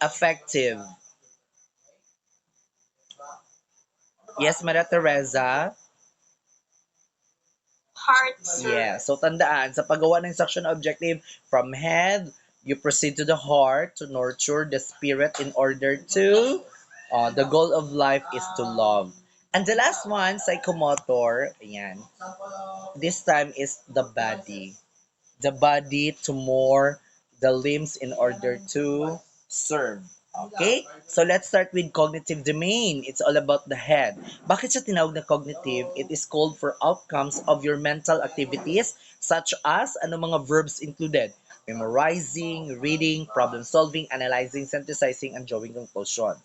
Affective. Yes, Maria Teresa? Heart, sir. Yeah. So, tandaan, sa paggawa ng instruction objective, from head, you proceed to the heart to nurture the spirit in order to, the goal of life is to love. And the last one, psychomotor, ayan, this time is the body. The body to more the limbs in order to serve. Okay? So let's start with cognitive domain. It's all about the head. Bakit siya tinawag na cognitive? It is called for outcomes of your mental activities such as ano mga verbs included? Memorizing, reading, problem solving, analyzing, synthesizing, and drawing conclusions.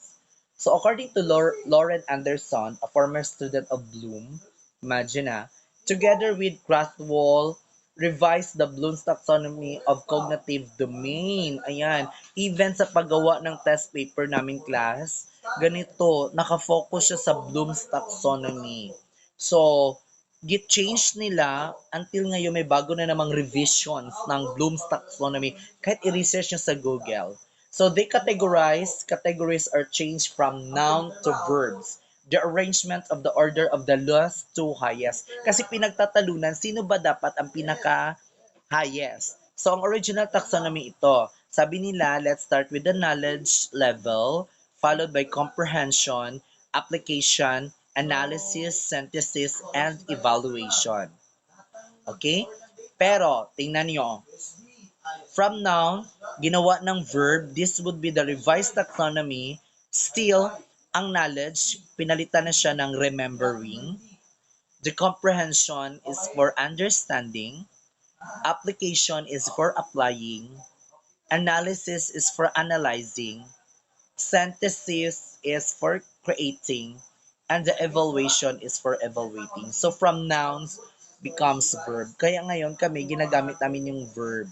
So according to Lauren Anderson, a former student of Bloom, imagine together with Krathwohl, revise the Bloom's taxonomy of cognitive domain. Ayan, even sa paggawa ng test paper namin class, ganito, nakafocus siya sa Bloom's taxonomy. So, git-change nila until ngayon may bago na namang revisions ng Bloom's taxonomy kahit i-research nyo sa Google. So, they categories are changed from noun to verbs. The arrangement of the order of the last two highest. Kasi pinagtatalunan, sino ba dapat ang pinaka-highest? So, ang original taxonomy ito. Sabi nila, let's start with the knowledge level, followed by comprehension, application, analysis, synthesis, and evaluation. Okay? Pero, tingnan nyo. From noun, ginawa ng verb, this would be the revised taxonomy. Still, ang knowledge, pinalitan na siya ng remembering. The comprehension is for understanding. Application is for applying. Analysis is for analyzing. Synthesis is for creating. And the evaluation is for evaluating. So from nouns becomes verb. Kaya ngayon kami, ginagamit namin yung verb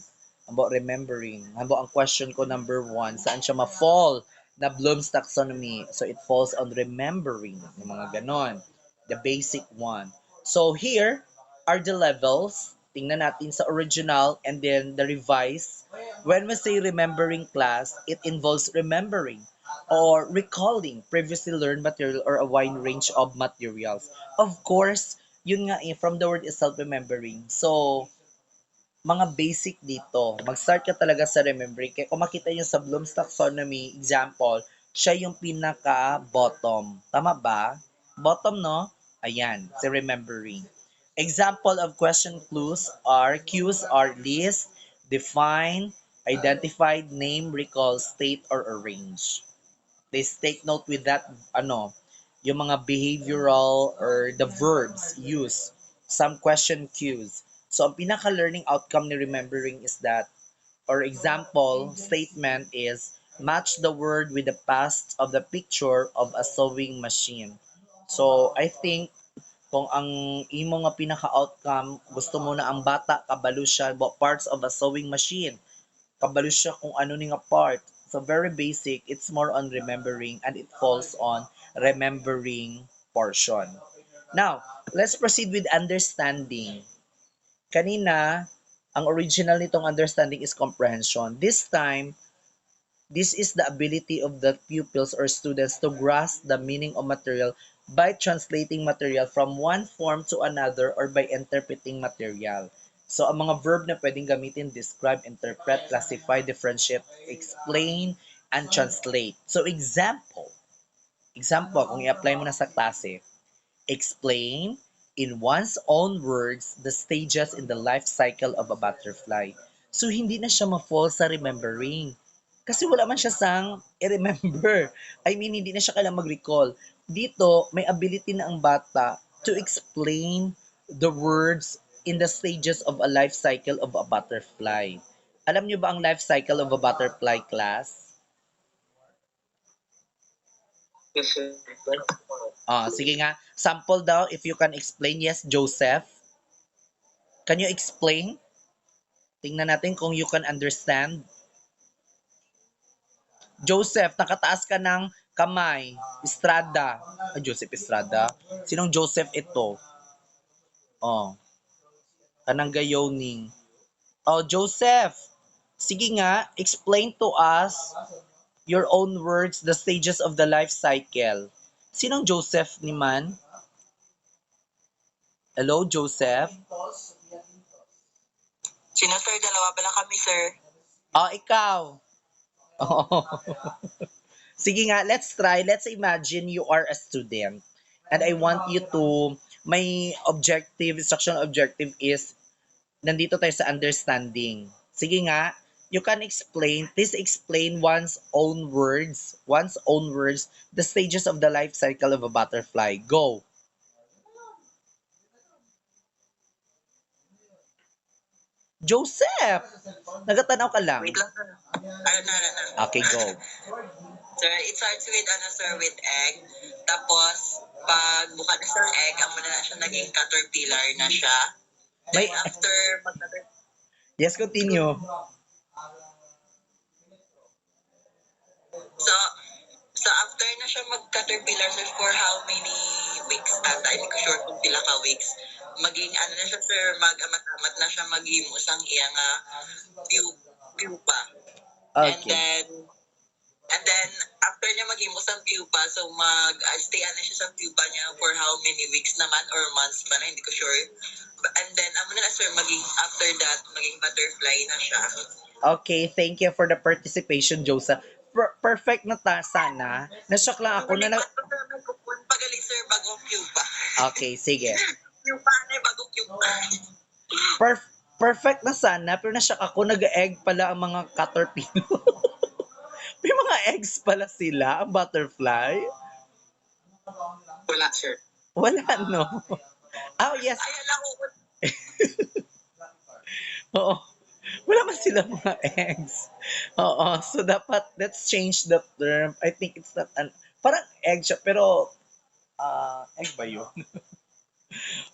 about remembering. Ang question ko number 1, saan siya ma-fall na Bloom's taxonomy? So it falls on remembering. Yung mga ganon. The basic one. So here are the levels. Tingnan natin sa original and then the revised. When we say remembering class, it involves remembering or recalling previously learned material or a wide range of materials. Of course, yun nga from the word itself, remembering. So, mga basic dito. Mag-start ka talaga sa remembering. Kaya kung makita nyo sa Bloom's taxonomy, example, siya yung pinaka-bottom. Tama ba? Bottom, no? Ayan, si remembering. Example of question cues are list, define, identified, name, recall, state, or arrange. Please take note with that, yung mga behavioral or the verbs used, some question cues. So, ang pinaka-learning outcome ni remembering is that, or example, statement is, match the word with the past of the picture of a sewing machine. So, I think, kung ang imo nga pinaka-outcome, gusto mo na ang bata, kabalo siya, parts of a sewing machine. Kabalo siya kung ano ni nga part. So very basic, it's more on remembering and it falls on remembering portion. Now, let's proceed with understanding. Kanina, ang original nitong understanding is comprehension. This time, this is the ability of the pupils or students to grasp the meaning of material by translating material from one form to another or by interpreting material. So, ang mga verb na pwedeng gamitin, describe, interpret, classify, differentiate, explain, and translate. So, example, kung i-apply mo na sa klase, explain in one's own words the stages in the life cycle of a butterfly. So, hindi na siya ma-fall sa remembering. Kasi wala man siya sang i-remember. I mean, hindi na siya kailangang mag-recall. Dito, may ability na ang bata to explain the words in the stages of a life cycle of a butterfly. Alam niyo ba ang life cycle of a butterfly, class? Sige nga. Sample daw, if you can explain. Yes, Joseph. Can you explain? Tingnan natin kung you can understand. Joseph, nakataas ka ng kamay. Estrada. Joseph Estrada. Sinong Joseph ito? Kanang gayoning. Joseph. Sige nga, explain to us Your own words, the stages of the life cycle. Sinong Joseph ni man? Hello, Joseph? Sino, sir? Dalawa pala kami, sir. Ikaw. Oo. Sige nga, let's try. Let's imagine you are a student. And I want you to, my objective, instructional objective is, nandito tayo sa understanding. Sige nga, you can explain, please explain one's own words, the stages of the life cycle of a butterfly. Go. Joseph! Nagatanaw ka lang. Wait lang, sir. Ano. Okay, go. Sir, it starts with, sir, with egg. Tapos, pag buka na sa egg, ang muna na siya naging caterpillar na siya. Then, May, after yes, continue. So, so after na siya mag-caterpillar, sir, for how many weeks? Hindi ko sure kung pila ka weeks. Maging, na siya, sir, mag-amat-amat na siya mag-imo sang iyang pupa. Okay. And then, after niya mag-imo sang pupa, so stay na siya sa pupa niya for how many weeks naman or months ba na, hindi ko sure. And then, na sir, after that, maging butterfly na siya. Okay, thank you for the participation, Joseph. Perfect na sana. Nashock lang ako na Pagaling, sir, bagong pupa. Okay, sige. Pupa na bagong pupa. Perfect na sana, pero nashock ako, nag-egg pala ang mga caterpillar. May mga eggs pala sila, ang butterfly. Wala, sir. Wala, no? Oh, yes. Ay, alam ko. Oo. Wala man sila mga eggs. Oo. So, dapat, let's change the term. I think it's not parang egg siya, pero, egg ba yun?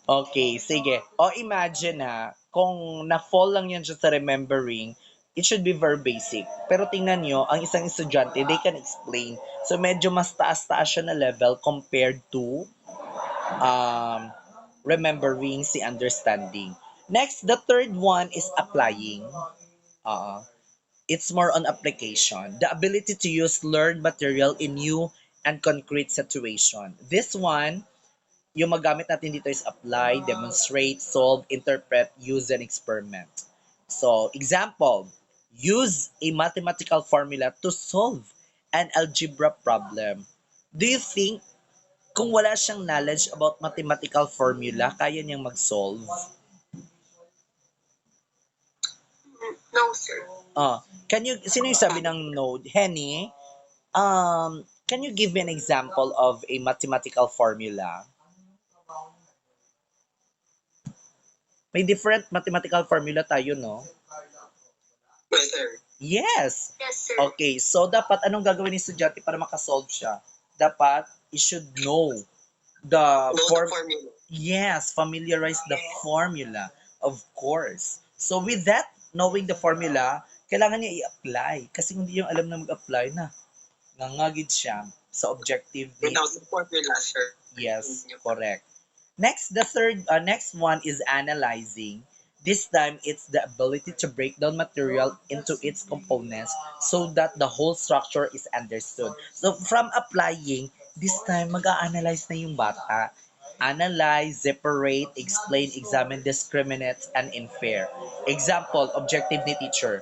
Okay, sige. Imagine kung na-fall lang yan siya sa remembering, it should be very basic. Pero tingnan nyo, ang isang estudyante, they can explain. So, medyo mas taas-taas siya na level compared to remembering si understanding. Next, the third one is applying. It's more on application. The ability to use learned material in new and concrete situation. This one, yung magamit natin dito is apply, demonstrate, solve, interpret, use, and experiment. So, example, use a mathematical formula to solve an algebra problem. Do you think kung wala siyang knowledge about mathematical formula, kaya niyang mag-solve? No, sir. Sino yung sabi ng no? Henny, can you give me an example of a mathematical formula? May different mathematical formula tayo, no? Yes, sir. Yes. Yes, sir. Okay, so dapat anong gagawin ni estudyante para makasolve siya? Dapat, he should know the formula. Yes, familiarize the formula, of course. So with that, knowing the formula, kailangan niya i-apply. Kasi hindi yung alam na mag-apply na. Nangagid siya sa objective ni... Without the formula, sir. Yes, correct. Next, next one is analyzing. This time, it's the ability to break down material into its components so that the whole structure is understood. So, from applying, this time, mag-a-analyze na yung bata. Analyze, separate, explain, examine, discriminate, and infer. Example, objective ni teacher.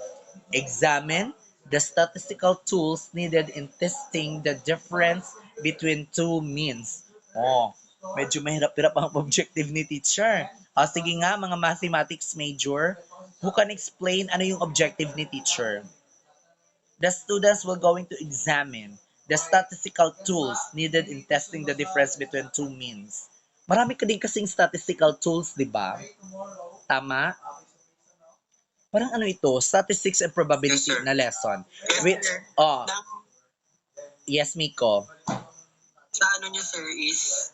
Examine the statistical tools needed in testing the difference between two means. Medyo mahirap-hirap ang objective ni teacher. Sige nga, mga mathematics major, who can explain ano yung objective ni teacher? The students will going to examine the statistical tools needed in testing the difference between two means. Marami ka din kasing statistical tools, di ba? Tama? Parang ano ito? Statistics and probability Yes, na lesson. Yes, sir. Yes, Miko. Sa niya, sir, is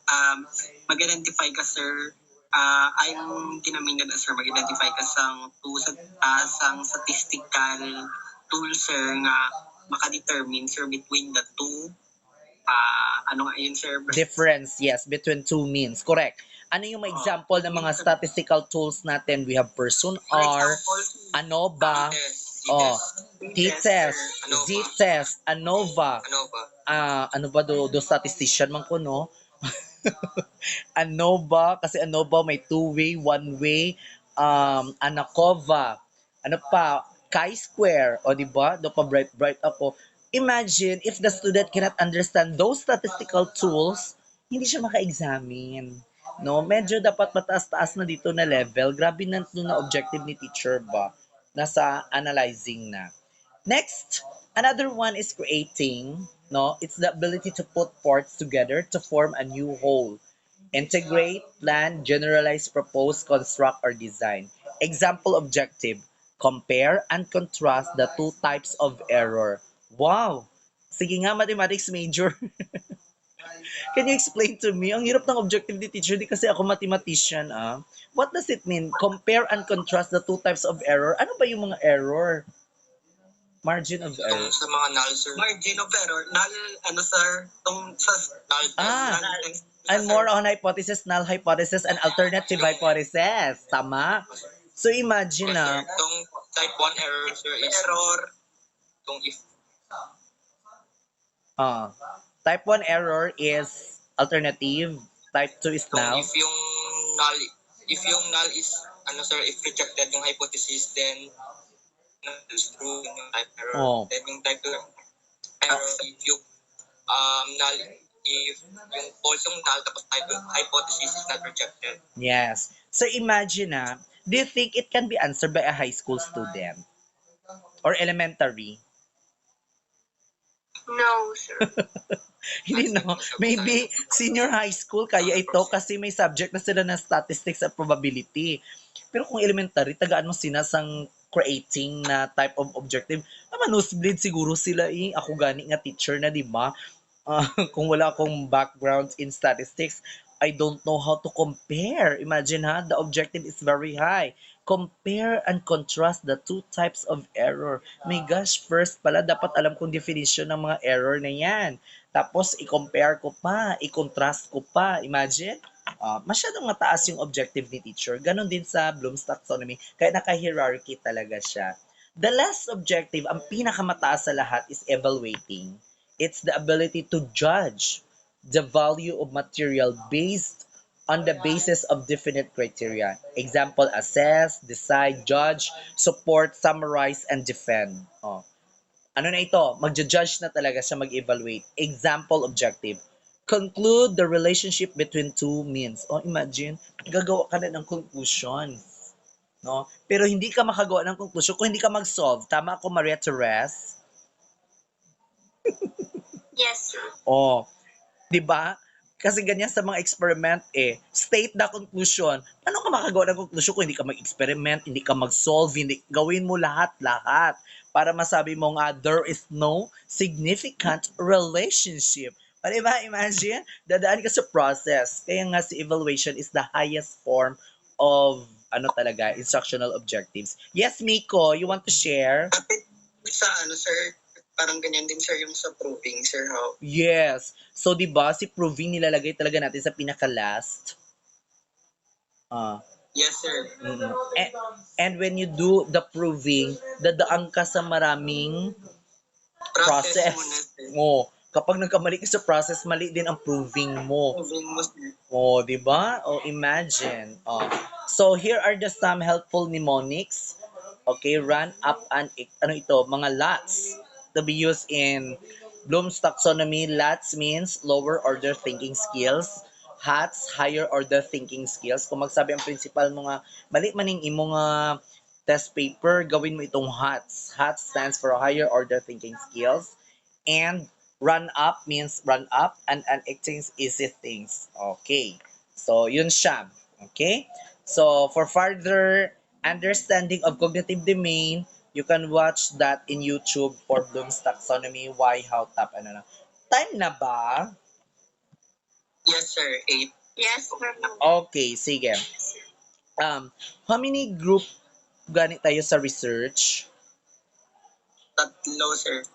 mag-identify ka, sir. Ang kinamingan na, sir, mag-identify ka sang statistical tool, sir, nga makadetermine, sir, between the two sir? Difference, yes, between two means. Correct. Ano yung mga example ng mga statistical tools natin? We have person R, ANOVA, Oh, T-test, T-test, ANOVA, Z-test, ANOVA, ANOVA. ano ba do statistician man ko, no? ANOVA, kasi ANOVA may two-way, one-way, ANACOVA, ano pa, chi-square, o di ba? Do pa bright ako. Imagine if the student cannot understand those statistical tools, hindi siya maka-examine. No, medyo dapat mataas-taas na dito na level. Grabe na objective ni teacher ba? Nasa analyzing na. Next, another one is creating. No, it's the ability to put parts together to form a new whole. Integrate, plan, generalize, propose, construct, or design. Example objective. Compare and contrast the two types of error. Wow! Sige nga, mathematics major. Can you explain to me? Ang hirap ng objective ni teacher, di kasi ako mathematician, ah. What does it mean? Compare and contrast the two types of error. Ano ba yung mga error? Margin of error. Sa mga null, sir. Margin of error. Null, ano, sir? Sa null test. Ah, Null test. I'm more on hypothesis, null hypothesis, and alternative hypothesis. Tama? So imagine na, Itong type 1 error, sir, is error. Itong if type 1 error is alternative, type 2 is itong null. if yung null is, ano, sir, if rejected yung hypothesis, then null is true yung type error. Oh. Then yung type 2 error, if yung null, if yung false yung null, tapos type hypothesis is not rejected. Yes. So imagine na, do you think it can be answered by a high school student? Or elementary? No, sir. Hindi no. Maybe senior high school kaya ito kasi may subject na sila na statistics at probability. Pero kung elementary, tagaan mo sinasang creating na type of objective, naman nosebleed siguro sila eh. Ako gani nga teacher na, di ba? Kung wala akong background in statistics, I don't know how to compare. Imagine ha, the objective is very high. Compare and contrast the two types of error. My gosh, first pala, dapat alam kong definition ng mga error na yan. Tapos, i-compare ko pa, i-contrast ko pa. Imagine, masyadong mataas yung objective ni teacher. Ganon din sa Bloom's taxonomy. Kaya naka-hierarchy talaga siya. The last objective, ang pinakamataas sa lahat is evaluating. It's the ability to judge the value of material based on the basis of definite criteria. Example, assess, decide, judge, support, summarize, and defend. Ano na ito? Magja-judge na talaga siya, mag-evaluate. Example objective. Conclude the relationship between two means. Imagine, gagawa ka na ng conclusion. No? Pero hindi ka makagawa ng conclusion kung hindi ka mag-solve. Tama ako, Maria Therese? Yes, sir. Di ba? Kasi ganyan sa mga experiment state the conclusion. Paano ka makagawa ng conclusion kung hindi ka mag-experiment, hindi ka mag-solve, hindi gawin mo lahat para masabi mo nga there is no significant relationship. Pero diba, imagine, dadaan ka sa process. Kaya nga si evaluation is the highest form of instructional objectives. Yes, Miko, you want to share? Sa sir, parang ganyan din, sir, yung sa proving, sir, how? Yes. So, di ba, si proving nilalagay talaga natin sa pinaka-last. Yes, sir. And when you do the proving, dadaan ka sa maraming process. Kapag nagkamali ka sa process, mali din ang proving mo. Di ba? Imagine. So, here are the some helpful mnemonics. Okay, run up and mga lots to be used in Bloom's taxonomy. Lots means lower order thinking skills. Hats, higher order thinking skills. Kung magsabi ang principal mo nga, mali maning imo nga test paper, gawin mo itong HATS. HATS stands for higher order thinking skills. And run up means run up and things easy things. Okay. So, yun siya. Okay? So, for further understanding of cognitive domain, you can watch that in YouTube for Bloom's taxonomy, why, how, tap, Time na ba? Yes, sir. 8. Yes, sir. Okay, sige. How many group ganit tayo sa research? Tatlo, sir.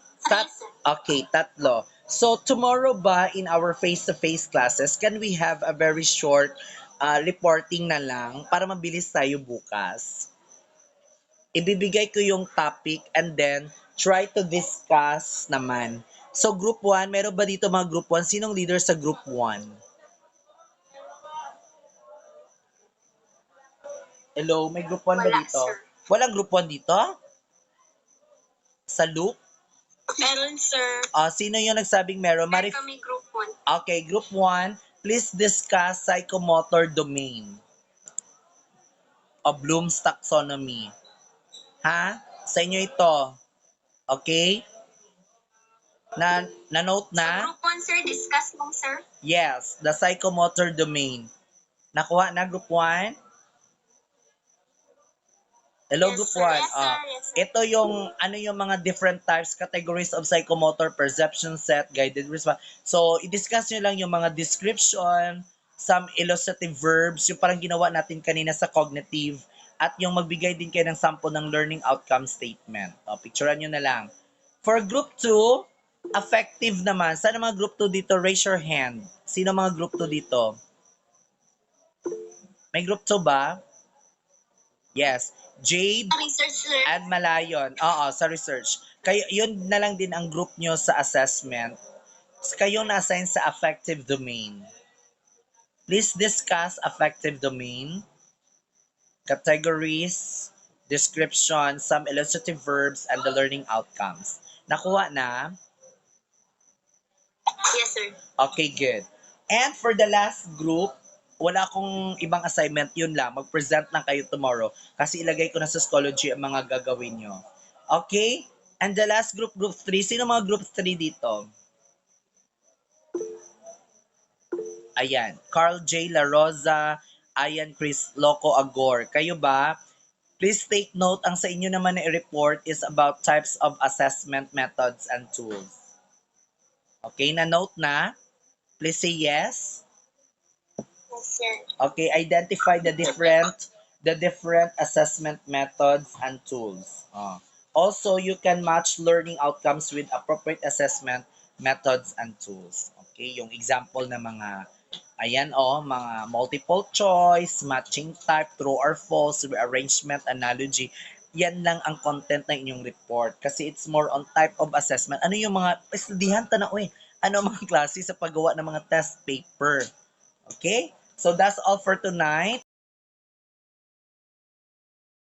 Okay, tatlo. So, tomorrow ba in our face-to-face classes, can we have a very short reporting na lang para mabilis tayo bukas? ibibigay ko yung topic and then try to discuss naman. So group 1, meron ba dito mga group 1? Sinong leader sa group 1? Hello, may group 1 ba Wala, dito? sir. Walang group 1 dito? Sa loop? Meron, sir. Sino yung nagsabing meron? Meron kami group 1. Okay, group 1, please discuss psychomotor domain of Bloom's taxonomy. Ha? Sa inyo ito. Okay? Na-note Sa na? group 1, sir, discuss lang, sir. Yes, the psychomotor domain. Nakuha na group 1? Hello, Yes, group sir. 1. Yes, sir. Yes, sir. Ito yung mga different types, categories of psychomotor, perception set, guided response. So, i-discuss nyo lang yung mga description, some illustrative verbs, yung parang ginawa natin kanina sa cognitive, at yung magbigay din kayo ng sample ng learning outcome statement. Picturean nyo na lang. For group 2, affective naman. Sana mga group 2 dito? Raise your hand. Sino mga group 2 dito? May group 2 ba? Yes. Jade Research, sir. and Malayon. Oo, sa research. Kayo, yun na lang din ang group nyo sa assessment. Kayo na-assign sa affective domain. Please discuss affective domain, categories, description, some illustrative verbs, and the learning outcomes. Nakuha na? Yes, sir. Okay, good. And for the last group, wala akong ibang assignment, yun lang. Mag-present lang kayo tomorrow kasi ilagay ko na sa Scology ang mga gagawin nyo. Okay? And the last group, group 3. Sino mga group 3 dito? Ayan. Carl J. La Rosa, Ayan Chris Loco Agor. Kayo ba? Please take note, ang sa inyo naman na i-report is about types of assessment methods and tools. Okay, na-note na? Please say yes. Yes, sir. Okay, identify the different assessment methods and tools. Also, you can match learning outcomes with appropriate assessment methods and tools. Okay, yung example na mga mga multiple choice, matching type, true or false, rearrangement, analogy. Yan lang ang content ng inyong report kasi it's more on type of assessment. Ano yung mga estudihan tanaw ano ang mga klase sa paggawa ng mga test paper. Okay? So that's all for tonight.